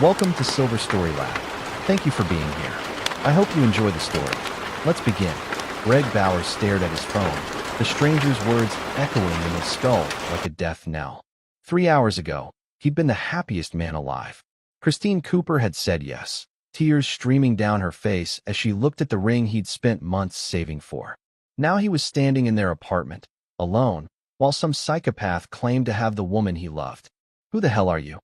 Welcome to Silver Story Lab. Thank you for being here. I hope you enjoy the story. Let's begin. Greg Bowers stared at his phone, the stranger's words echoing in his skull like a death knell. 3 hours ago, he'd been the happiest man alive. Christine Cooper had said yes, tears streaming down her face as she looked at the ring he'd spent months saving for. Now he was standing in their apartment, alone, while some psychopath claimed to have the woman he loved. Who the hell are you?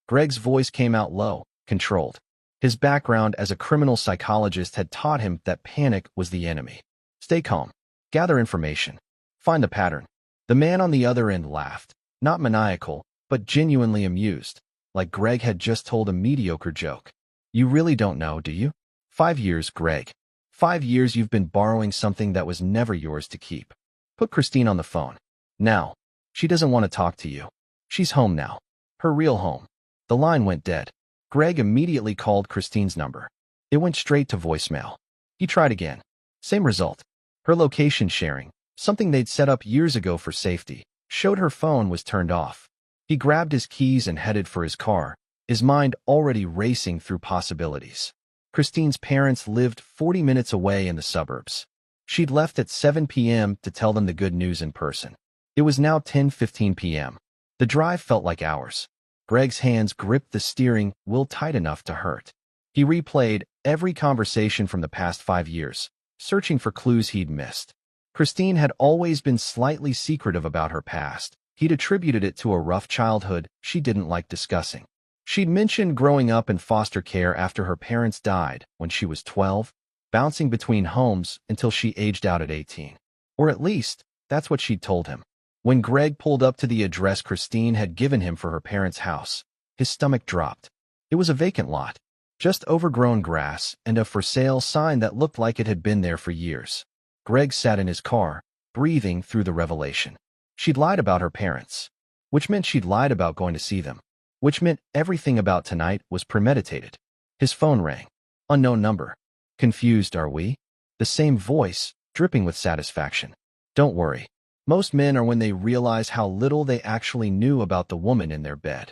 Greg's voice came out low, controlled. His background as a criminal psychologist had taught him that panic was the enemy. Stay calm. Gather information. Find the pattern. The man on the other end laughed, not maniacal, but genuinely amused, like Greg had just told a mediocre joke. You really don't know, do you? 5 years, Greg. 5 years you've been borrowing something that was never yours to keep. Put Christine on the phone. Now. She doesn't want to talk to you. She's home now. Her real home. The line went dead. Greg immediately called Christine's number. It went straight to voicemail. He tried again. Same result. Her location sharing, something they'd set up years ago for safety, showed her phone was turned off. He grabbed his keys and headed for his car, his mind already racing through possibilities. Christine's parents lived 40 minutes away in the suburbs. She'd left at 7 p.m. to tell them the good news in person. It was now 10:15 p.m. The drive felt like hours. Greg's hands gripped the steering wheel tight enough to hurt. He replayed every conversation from the past 5 years, searching for clues he'd missed. Christine had always been slightly secretive about her past. He'd attributed it to a rough childhood she didn't like discussing. She'd mentioned growing up in foster care after her parents died when she was 12, bouncing between homes until she aged out at 18. Or at least, that's what she'd told him. When Greg pulled up to the address Christine had given him for her parents' house, his stomach dropped. It was a vacant lot, just overgrown grass and a for sale sign that looked like it had been there for years. Greg sat in his car, breathing through the revelation. She'd lied about her parents, which meant she'd lied about going to see them, which meant everything about tonight was premeditated. His phone rang. Unknown number. Confused, are we? The same voice, dripping with satisfaction. Don't worry. Most men are when they realize how little they actually knew about the woman in their bed.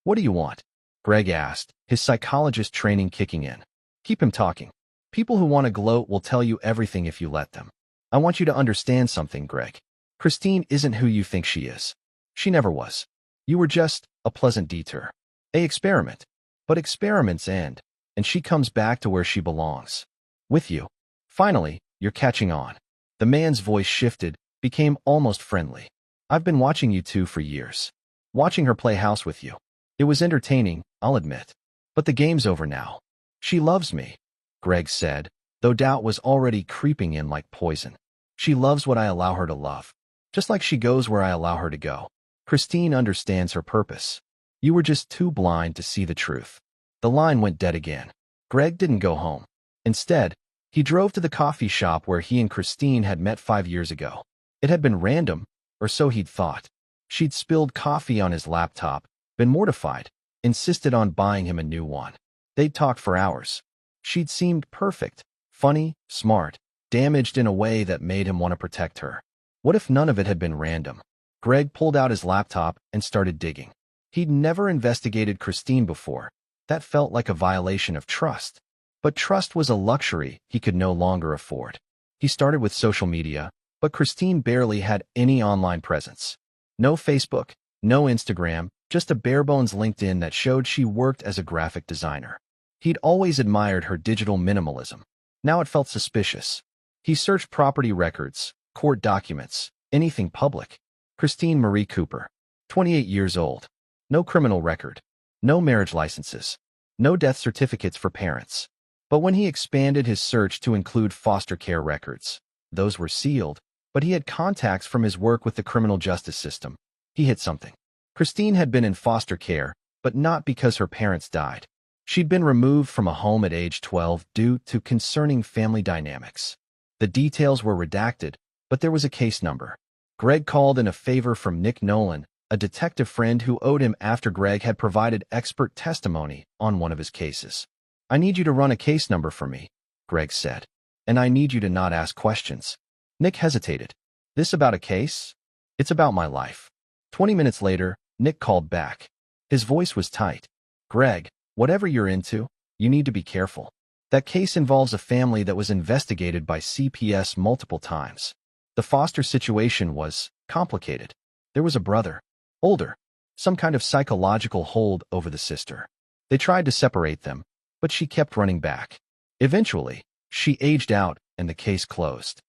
What do you want? Greg asked, his psychologist training kicking in. Keep him talking. People who want to gloat will tell you everything if you let them. I want you to understand something, Greg. Christine isn't who you think she is. She never was. You were just a pleasant detour. An experiment. But experiments end, and she comes back to where she belongs. With you. Finally, you're catching on. The man's voice shifted, became almost friendly. I've been watching you two for years. Watching her play house with you. It was entertaining, I'll admit. But the game's over now. She loves me, Greg said, though doubt was already creeping in like poison. She loves what I allow her to love. Just like she goes where I allow her to go. Christine understands her purpose. You were just too blind to see the truth. The line went dead again. Greg didn't go home. Instead, he drove to the coffee shop where he and Christine had met 5 years ago. It had been random, or so he'd thought. She'd spilled coffee on his laptop, been mortified, insisted on buying him a new one. They'd talked for hours. She'd seemed perfect, funny, smart, damaged in a way that made him want to protect her. What if none of it had been random? Greg pulled out his laptop and started digging. He'd never investigated Christine before. That felt like a violation of trust. But trust was a luxury he could no longer afford. He started with social media, but Christine barely had any online presence. No Facebook, no Instagram, just a bare-bones LinkedIn that showed she worked as a graphic designer. He'd always admired her digital minimalism. Now it felt suspicious. He searched property records, court documents, anything public. Christine Marie Cooper, 28 years old. No criminal record. No marriage licenses. No death certificates for parents. But when he expanded his search to include foster care records, those were sealed. But he had contacts from his work with the criminal justice system. He hit something. Christine had been in foster care, but not because her parents died. She'd been removed from a home at age 12 due to concerning family dynamics. The details were redacted, but there was a case number. Greg called in a favor from Nick Nolan, a detective friend who owed him after Greg had provided expert testimony on one of his cases. I need you to run a case number for me, Greg said. And I need you to not ask questions. Nick hesitated. This about a case? It's about my life. 20 minutes later, Nick called back. His voice was tight. Greg, Whatever you're into, you need to be careful. That case involves a family that was investigated by CPS multiple times. The foster situation was complicated. There was a brother, older, some kind of psychological hold over the sister. They tried to separate them, but she kept running back. Eventually, she aged out and the case closed.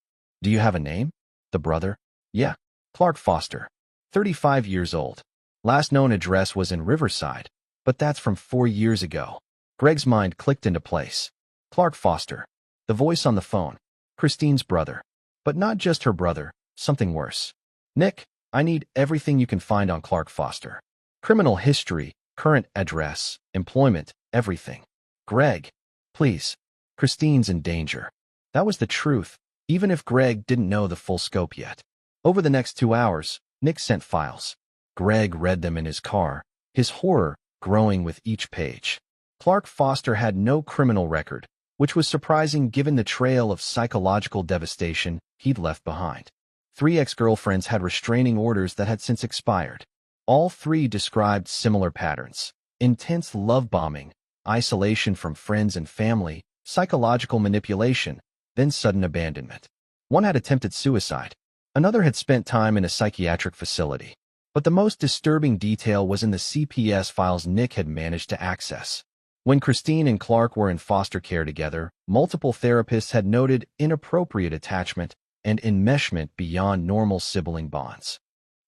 Do you have a name? The brother? Yeah, Clark Foster. 35 years old. Last known address was in Riverside, but that's from 4 years ago. Greg's mind clicked into place. Clark Foster. The voice on the phone. Christine's brother. But not just her brother, something worse. Nick, I need everything you can find on Clark Foster. Criminal history, current address, employment, everything. Greg, please. Christine's in danger. That was the truth, even if Greg didn't know the full scope yet. Over the next 2 hours, Nick sent files. Greg read them in his car, his horror growing with each page. Clark Foster had no criminal record, which was surprising given the trail of psychological devastation he'd left behind. 3 ex-girlfriends had restraining orders that had since expired. All 3 described similar patterns: intense love bombing, isolation from friends and family, psychological manipulation, then sudden abandonment. One had attempted suicide. Another had spent time in a psychiatric facility. But the most disturbing detail was in the CPS files Nick had managed to access. When Christine and Clark were in foster care together, multiple therapists had noted inappropriate attachment and enmeshment beyond normal sibling bonds.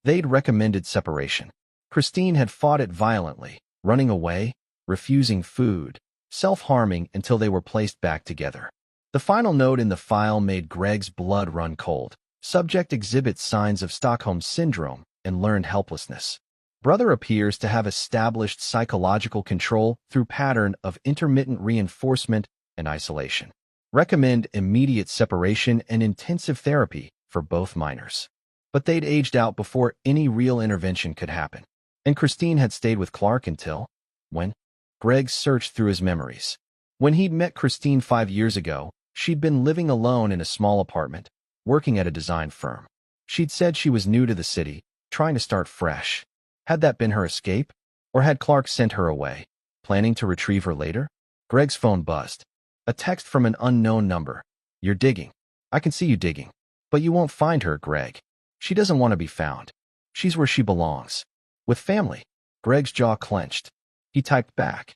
They'd recommended separation. Christine had fought it violently, running away, refusing food, self-harming until they were placed back together. The final note in the file made Greg's blood run cold. Subject exhibits signs of Stockholm Syndrome and learned helplessness. Brother appears to have established psychological control through pattern of intermittent reinforcement and isolation. Recommend immediate separation and intensive therapy for both minors. But they'd aged out before any real intervention could happen. And Christine had stayed with Clark until... when? Greg searched through his memories. When he'd met Christine 5 years ago, she'd been living alone in a small apartment, working at a design firm. She'd said she was new to the city, trying to start fresh. Had that been her escape? Or had Clark sent her away, planning to retrieve her later? Greg's phone buzzed. A text from an unknown number. You're digging. I can see you digging. But you won't find her, Greg. She doesn't want to be found. She's where she belongs. With family. Greg's jaw clenched. He typed back.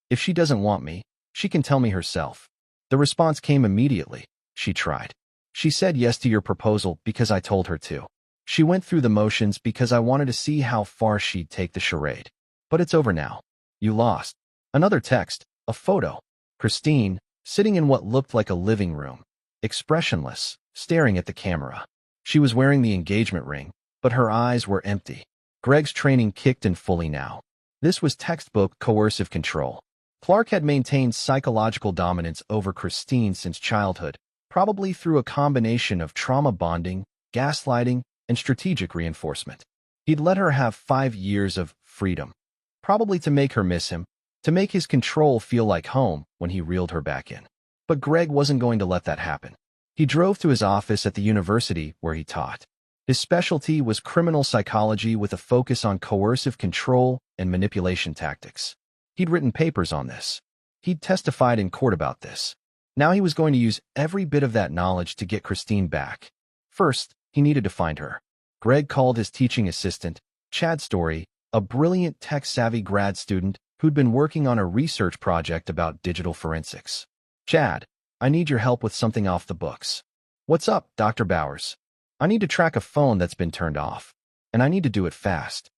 If she doesn't want me, she can tell me herself. The response came immediately. She tried. She said yes to your proposal because I told her to. She went through the motions because I wanted to see how far she'd take the charade. But it's over now. You lost. Another text, a photo. Christine, sitting in what looked like a living room, expressionless, staring at the camera. She was wearing the engagement ring, but her eyes were empty. Greg's training kicked in fully now. This was textbook coercive control. Clark had maintained psychological dominance over Christine since childhood, probably through a combination of trauma bonding, gaslighting, and strategic reinforcement. He'd let her have 5 years of freedom, probably to make her miss him, to make his control feel like home when he reeled her back in. But Greg wasn't going to let that happen. He drove to his office at the university where he taught. His specialty was criminal psychology with a focus on coercive control and manipulation tactics. He'd written papers on this. He'd testified in court about this. Now he was going to use every bit of that knowledge to get Christine back. First, he needed to find her. Greg called his teaching assistant, Chad Story, a brilliant tech-savvy grad student who'd been working on a research project about digital forensics. Chad, I need your help with something off the books. What's up, Dr. Bowers? I need to track a phone that's been turned off, and I need to do it fast.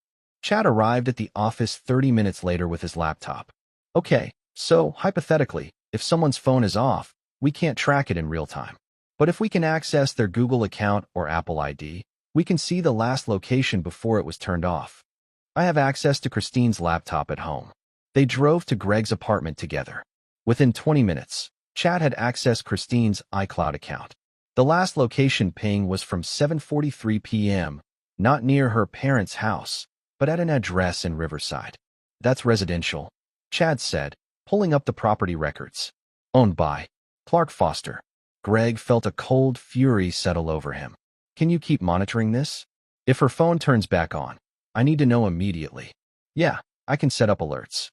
Chad arrived at the office 30 minutes later with his laptop. Okay, so, hypothetically, if someone's phone is off, we can't track it in real time. But if we can access their Google account or Apple ID, we can see the last location before it was turned off. I have access to Christine's laptop at home. They drove to Greg's apartment together. Within 20 minutes, Chad had accessed Christine's iCloud account. The last location ping was from 7:43 p.m., not near her parents' house, but at an address in Riverside. That's residential, Chad said, pulling up the property records. Owned by Clark Foster. Greg felt a cold fury settle over him. Can you keep monitoring this? If her phone turns back on, I need to know immediately. Yeah, I can set up alerts.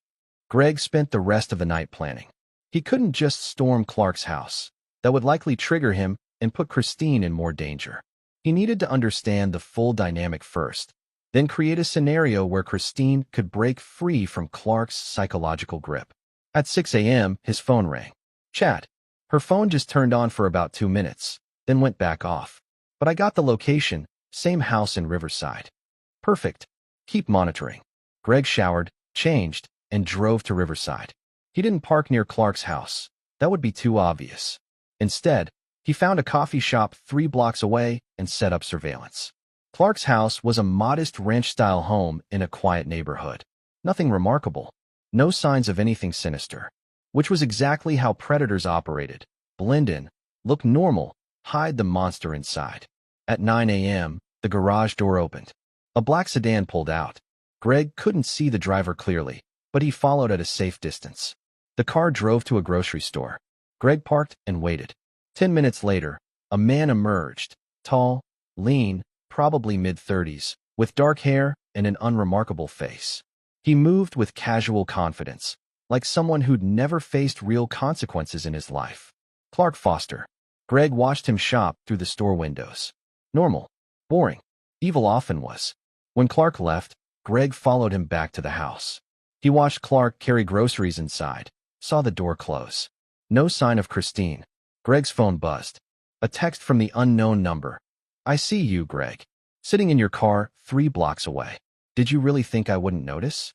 Greg spent the rest of the night planning. He couldn't just storm Clark's house. That would likely trigger him and put Christine in more danger. He needed to understand the full dynamic first, then create a scenario where Christine could break free from Clark's psychological grip. At 6 a.m., his phone rang. Chat. Her phone just turned on for about 2 minutes, then went back off. But I got the location, same house in Riverside. Perfect. Keep monitoring. Greg showered, changed, and drove to Riverside. He didn't park near Clark's house. That would be too obvious. Instead, he found a coffee shop 3 blocks away and set up surveillance. Clark's house was a modest ranch-style home in a quiet neighborhood. Nothing remarkable. No signs of anything sinister. Which was exactly how predators operated. Blend in, look normal, hide the monster inside. At 9 a.m., the garage door opened. A black sedan pulled out. Greg couldn't see the driver clearly, but he followed at a safe distance. The car drove to a grocery store. Greg parked and waited. 10 minutes later, a man emerged, tall, lean, probably mid-30s, with dark hair and an unremarkable face. He moved with casual confidence, like someone who'd never faced real consequences in his life. Clark Foster. Greg watched him shop through the store windows. Normal. Boring. Evil often was. When Clark left, Greg followed him back to the house. He watched Clark carry groceries inside, saw the door close. No sign of Christine. Greg's phone buzzed. A text from the unknown number. I see you, Greg. Sitting in your car 3 blocks away. Did you really think I wouldn't notice?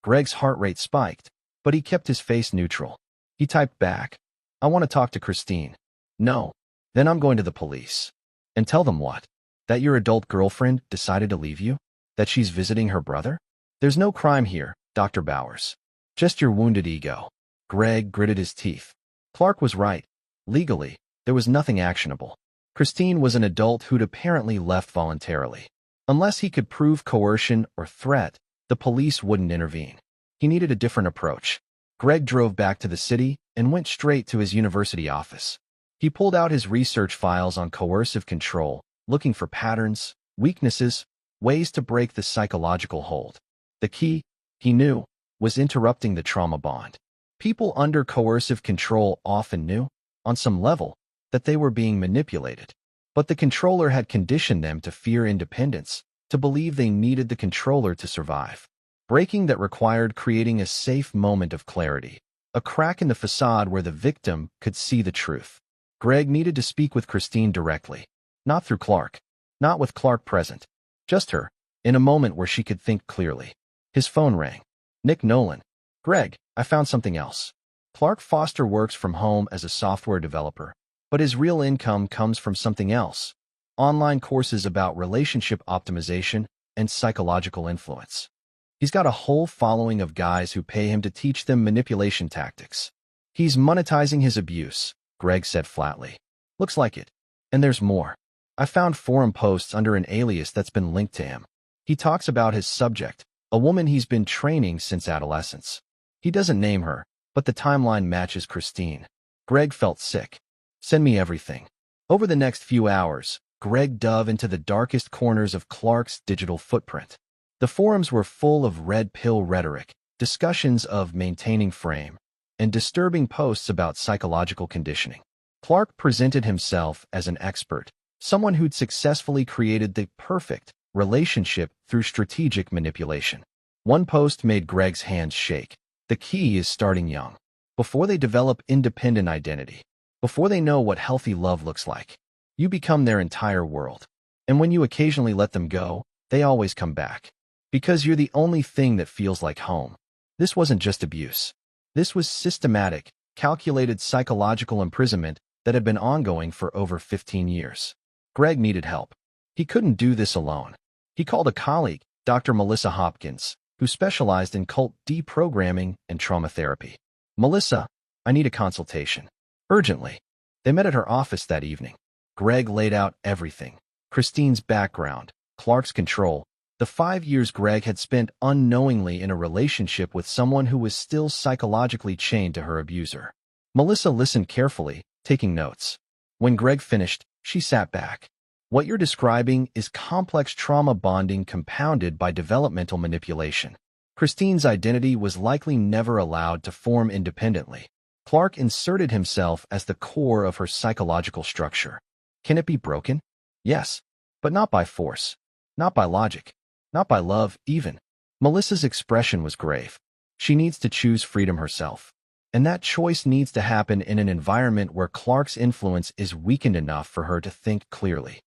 Greg's heart rate spiked, but he kept his face neutral. He typed back. I want to talk to Christine. No. Then I'm going to the police. And tell them what? That your adult girlfriend decided to leave you? That she's visiting her brother? There's no crime here, Dr. Bowers. Just your wounded ego. Greg gritted his teeth. Clark was right. Legally, there was nothing actionable. Christine was an adult who'd apparently left voluntarily. Unless he could prove coercion or threat, the police wouldn't intervene. He needed a different approach. Greg drove back to the city and went straight to his university office. He pulled out his research files on coercive control, looking for patterns, weaknesses, ways to break the psychological hold. The key, he knew, was interrupting the trauma bond. People under coercive control often knew, on some level, that they were being manipulated. But the controller had conditioned them to fear independence, to believe they needed the controller to survive. Breaking that required creating a safe moment of clarity, a crack in the facade where the victim could see the truth. Greg needed to speak with Christine directly. Not through Clark. Not with Clark present. Just her, in a moment where she could think clearly. His phone rang. Nick Nolan. Greg, I found something else. Clark Foster works from home as a software developer, but his real income comes from something else. Online courses about relationship optimization and psychological influence. He's got a whole following of guys who pay him to teach them manipulation tactics. He's monetizing his abuse, Greg said flatly. Looks like it. And there's more. I found forum posts under an alias that's been linked to him. He talks about his subject, a woman he's been training since adolescence. He doesn't name her, but the timeline matches Christine. Greg felt sick. Send me everything. Over the next few hours, Greg dove into the darkest corners of Clark's digital footprint. The forums were full of red pill rhetoric, discussions of maintaining frame, and disturbing posts about psychological conditioning. Clark presented himself as an expert, someone who'd successfully created the perfect relationship through strategic manipulation. One post made Greg's hands shake. The key is starting young, before they develop independent identity, before they know what healthy love looks like. You become their entire world. And when you occasionally let them go, they always come back. Because you're the only thing that feels like home. This wasn't just abuse. This was systematic, calculated psychological imprisonment that had been ongoing for over 15 years. Greg needed help. He couldn't do this alone. He called a colleague, Dr. Melissa Hopkins, who specialized in cult deprogramming and trauma therapy. Melissa, I need a consultation. Urgently. They met at her office that evening. Greg laid out everything. Christine's background, Clark's control, the 5 years Greg had spent unknowingly in a relationship with someone who was still psychologically chained to her abuser. Melissa listened carefully, taking notes. When Greg finished, she sat back. What you're describing is complex trauma bonding compounded by developmental manipulation. Christine's identity was likely never allowed to form independently. Clark inserted himself as the core of her psychological structure. Can it be broken? Yes, but not by force, not by logic, not by love, even. Melissa's expression was grave. She needs to choose freedom herself. And that choice needs to happen in an environment where Clark's influence is weakened enough for her to think clearly.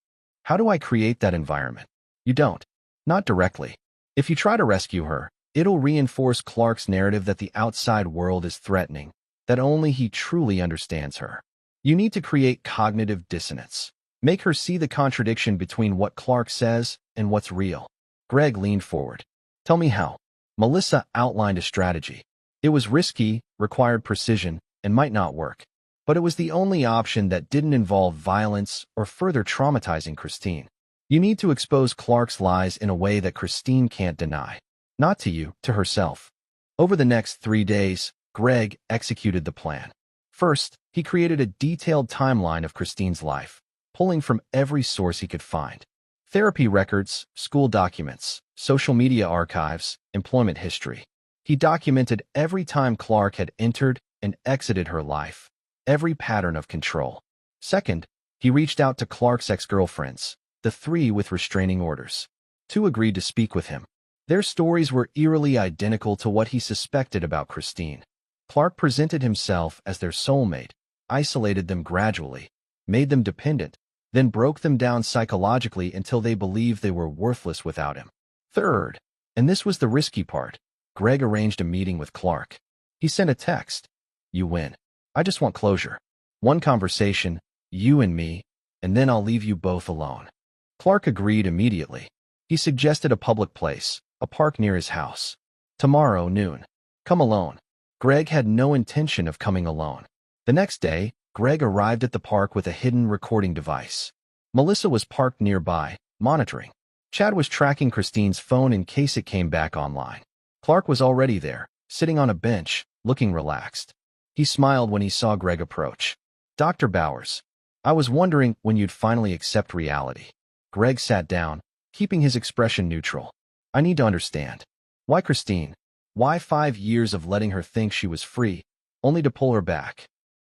How do I create that environment? You don't. Not directly. If you try to rescue her, it'll reinforce Clark's narrative that the outside world is threatening, that only he truly understands her. You need to create cognitive dissonance. Make her see the contradiction between what Clark says and what's real. Greg leaned forward. Tell me how. Melissa outlined a strategy. It was risky, required precision, and might not work. But it was the only option that didn't involve violence or further traumatizing Christine. You need to expose Clark's lies in a way that Christine can't deny. Not to you, to herself. Over the next 3 days, Greg executed the plan. First, he created a detailed timeline of Christine's life, pulling from every source he could find. Therapy records, school documents, social media archives, employment history. He documented every time Clark had entered and exited her life, every pattern of control. Second, he reached out to Clark's ex-girlfriends, the 3 with restraining orders. 2 agreed to speak with him. Their stories were eerily identical to what he suspected about Christine. Clark presented himself as their soulmate, isolated them gradually, made them dependent, then broke them down psychologically until they believed they were worthless without him. Third, and this was the risky part, Greg arranged a meeting with Clark. He sent a text. You win. I just want closure. One conversation, you and me, and then I'll leave you both alone. Clark agreed immediately. He suggested a public place, a park near his house. Tomorrow, noon. Come alone. Greg had no intention of coming alone. The next day, Greg arrived at the park with a hidden recording device. Melissa was parked nearby, monitoring. Chad was tracking Christine's phone in case it came back online. Clark was already there, sitting on a bench, looking relaxed. He smiled when he saw Greg approach. Dr. Bowers, I was wondering when you'd finally accept reality. Greg sat down, keeping his expression neutral. I need to understand. Why Christine? Why 5 years of letting her think she was free, only to pull her back?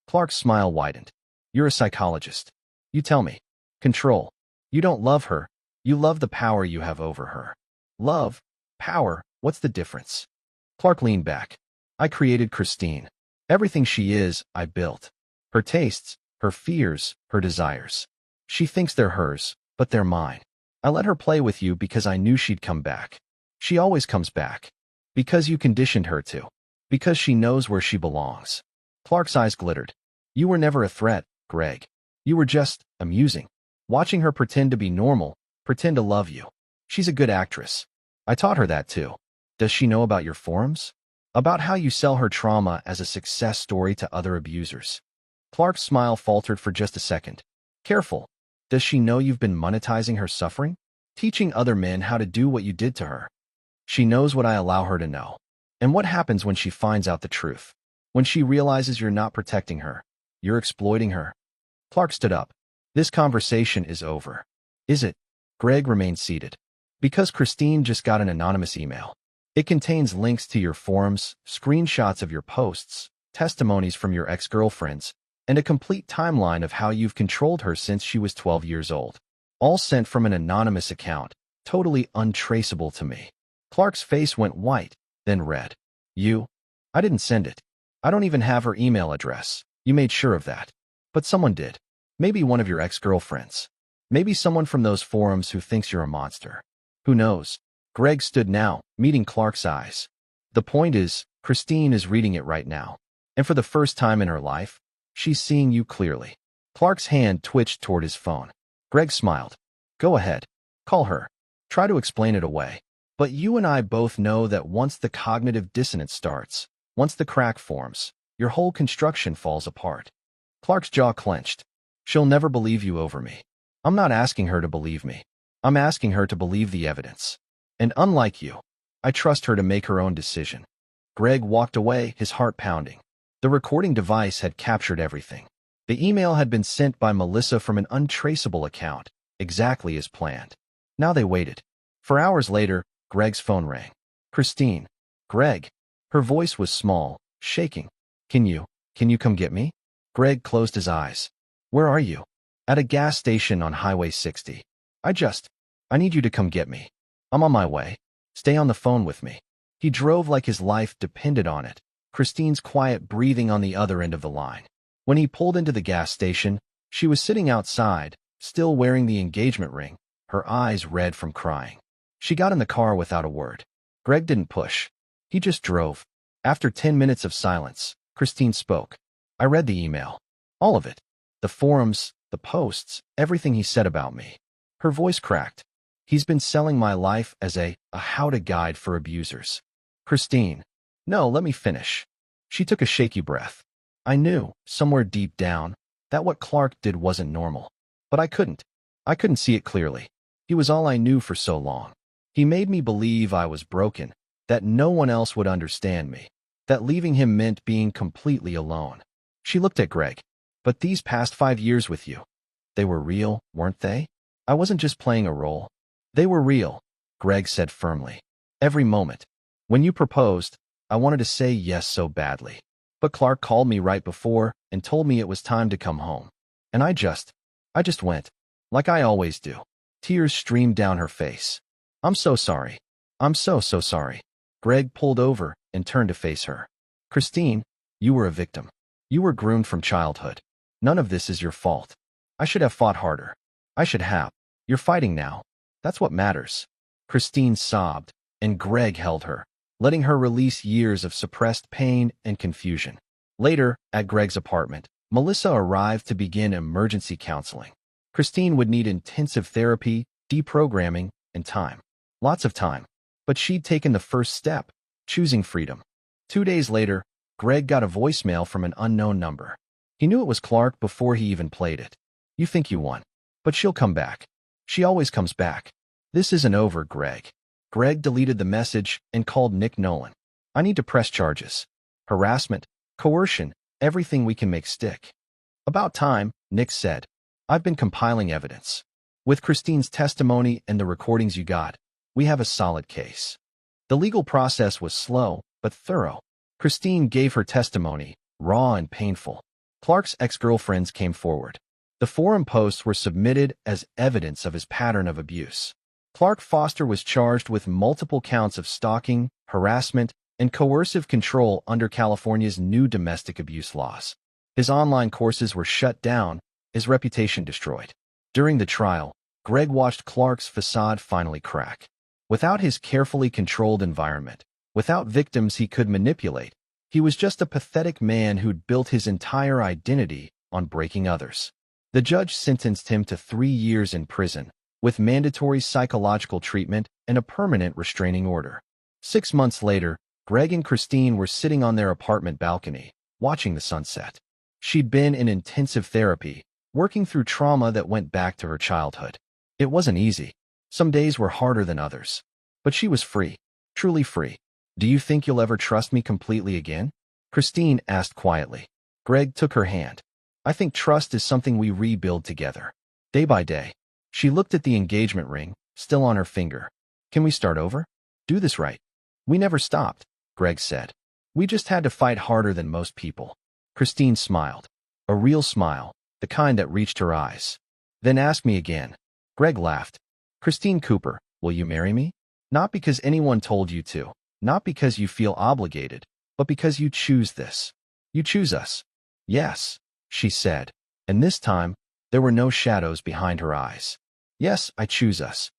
Clark's smile widened. You're a psychologist. You tell me. Control. You don't love her. You love the power you have over her. Love? Power? What's the difference? Clark leaned back. I created Christine. Everything she is, I built. Her tastes, her fears, her desires. She thinks they're hers, but they're mine. I let her play with you because I knew she'd come back. She always comes back. Because you conditioned her to. Because she knows where she belongs. Clark's eyes glittered. You were never a threat, Greg. You were just amusing. Watching her pretend to be normal, pretend to love you. She's a good actress. I taught her that too. Does she know about your forums? About how you sell her trauma as a success story to other abusers? Clark's smile faltered for just a second. Careful. Does she know you've been monetizing her suffering? Teaching other men how to do what you did to her? She knows what I allow her to know. And what happens when she finds out the truth? When she realizes you're not protecting her, you're exploiting her? Clark stood up. This conversation is over. Is it? Greg remained seated. Because Christine just got an anonymous email. It contains links to your forums, screenshots of your posts, testimonies from your ex-girlfriends, and a complete timeline of how you've controlled her since she was 12 years old. All sent from an anonymous account, totally untraceable to me. Clark's face went white, then red. You? I didn't send it. I don't even have her email address. You made sure of that. But someone did. Maybe one of your ex-girlfriends. Maybe someone from those forums who thinks you're a monster. Who knows? Greg stood now, meeting Clark's eyes. The point is, Christine is reading it right now. And for the first time in her life, she's seeing you clearly. Clark's hand twitched toward his phone. Greg smiled. Go ahead. Call her. Try to explain it away. But you and I both know that once the cognitive dissonance starts, once the crack forms, your whole construction falls apart. Clark's jaw clenched. She'll never believe you over me. I'm not asking her to believe me. I'm asking her to believe the evidence. And unlike you, I trust her to make her own decision. Greg walked away, his heart pounding. The recording device had captured everything. The email had been sent by Melissa from an untraceable account, exactly as planned. Now they waited. For hours later, Greg's phone rang. Christine. Greg. Her voice was small, shaking. Can you come get me? Greg closed his eyes. Where are you? At a gas station on Highway 60. I need you to come get me. I'm on my way. Stay on the phone with me. He drove like his life depended on it, Christine's quiet breathing on the other end of the line. When he pulled into the gas station, she was sitting outside, still wearing the engagement ring, her eyes red from crying. She got in the car without a word. Greg didn't push. He just drove. After 10 minutes of silence, Christine spoke. I read the email. All of it. The forums, the posts, everything he said about me. Her voice cracked. He's been selling my life as a how-to guide for abusers. Christine. No, let me finish. She took a shaky breath. I knew, somewhere deep down, that what Clark did wasn't normal. But I couldn't. I couldn't see it clearly. He was all I knew for so long. He made me believe I was broken, that no one else would understand me, that leaving him meant being completely alone. She looked at Greg. But these past 5 years with you, they were real, weren't they? I wasn't just playing a role. They were real, Greg said firmly. Every moment. When you proposed, I wanted to say yes so badly. But Clark called me right before and told me it was time to come home. And I just went. Like I always do. Tears streamed down her face. I'm so sorry. I'm so sorry. Greg pulled over and turned to face her. Christine, you were a victim. You were groomed from childhood. None of this is your fault. I should have fought harder. I should have. You're fighting now. That's what matters. Christine sobbed, and Greg held her, letting her release years of suppressed pain and confusion. Later, at Greg's apartment, Melissa arrived to begin emergency counseling. Christine would need intensive therapy, deprogramming, and time. Lots of time. But she'd taken the first step, choosing freedom. 2 days later, Greg got a voicemail from an unknown number. He knew it was Clark before he even played it. You think you won. But she'll come back. She always comes back. This isn't over, Greg. Greg deleted the message and called Nick Nolan. I need to press charges. Harassment, coercion, everything we can make stick. About time, Nick said. I've been compiling evidence. With Christine's testimony and the recordings you got, we have a solid case. The legal process was slow, but thorough. Christine gave her testimony, raw and painful. Clark's ex-girlfriends came forward. The forum posts were submitted as evidence of his pattern of abuse. Clark Foster was charged with multiple counts of stalking, harassment, and coercive control under California's new domestic abuse laws. His online courses were shut down, his reputation destroyed. During the trial, Greg watched Clark's facade finally crack. Without his carefully controlled environment, without victims he could manipulate, he was just a pathetic man who'd built his entire identity on breaking others. The judge sentenced him to 3 years in prison, with mandatory psychological treatment and a permanent restraining order. 6 months later, Greg and Christine were sitting on their apartment balcony, watching the sunset. She'd been in intensive therapy, working through trauma that went back to her childhood. It wasn't easy. Some days were harder than others. But she was free, truly free. Do you think you'll ever trust me completely again? Christine asked quietly. Greg took her hand. I think trust is something we rebuild together, day by day. She looked at the engagement ring, still on her finger. Can we start over? Do this right. We never stopped, Greg said. We just had to fight harder than most people. Christine smiled. A real smile, the kind that reached her eyes. Then ask me again. Greg laughed. Christine Cooper, will you marry me? Not because anyone told you to, not because you feel obligated, but because you choose this. You choose us. Yes, she said, and this time, there were no shadows behind her eyes. Yes, I choose us.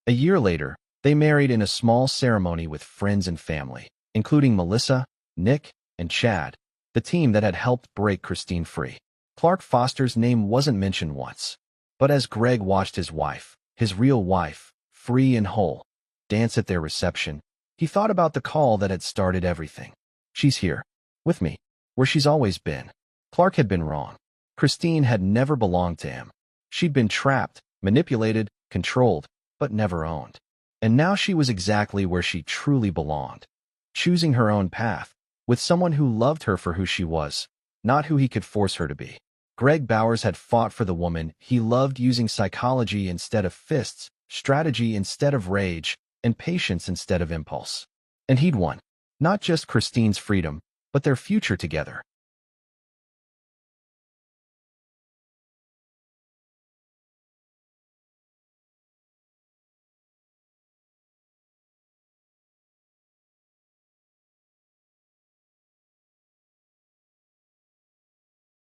A year later, they married in a small ceremony with friends and family, including Melissa, Nick, and Chad, the team that had helped break Christine free. Clark Foster's name wasn't mentioned once. But as Greg watched his wife, his real wife, free and whole, dance at their reception, he thought about the call that had started everything. She's here, with me, where she's always been. Clark had been wrong. Christine had never belonged to him. She'd been trapped, manipulated, controlled, but never owned. And now she was exactly where she truly belonged, choosing her own path, with someone who loved her for who she was, not who he could force her to be. Greg Bowers had fought for the woman he loved, using psychology instead of fists, strategy instead of rage, and patience instead of impulse. And he'd won. Not just Christine's freedom, but their future together.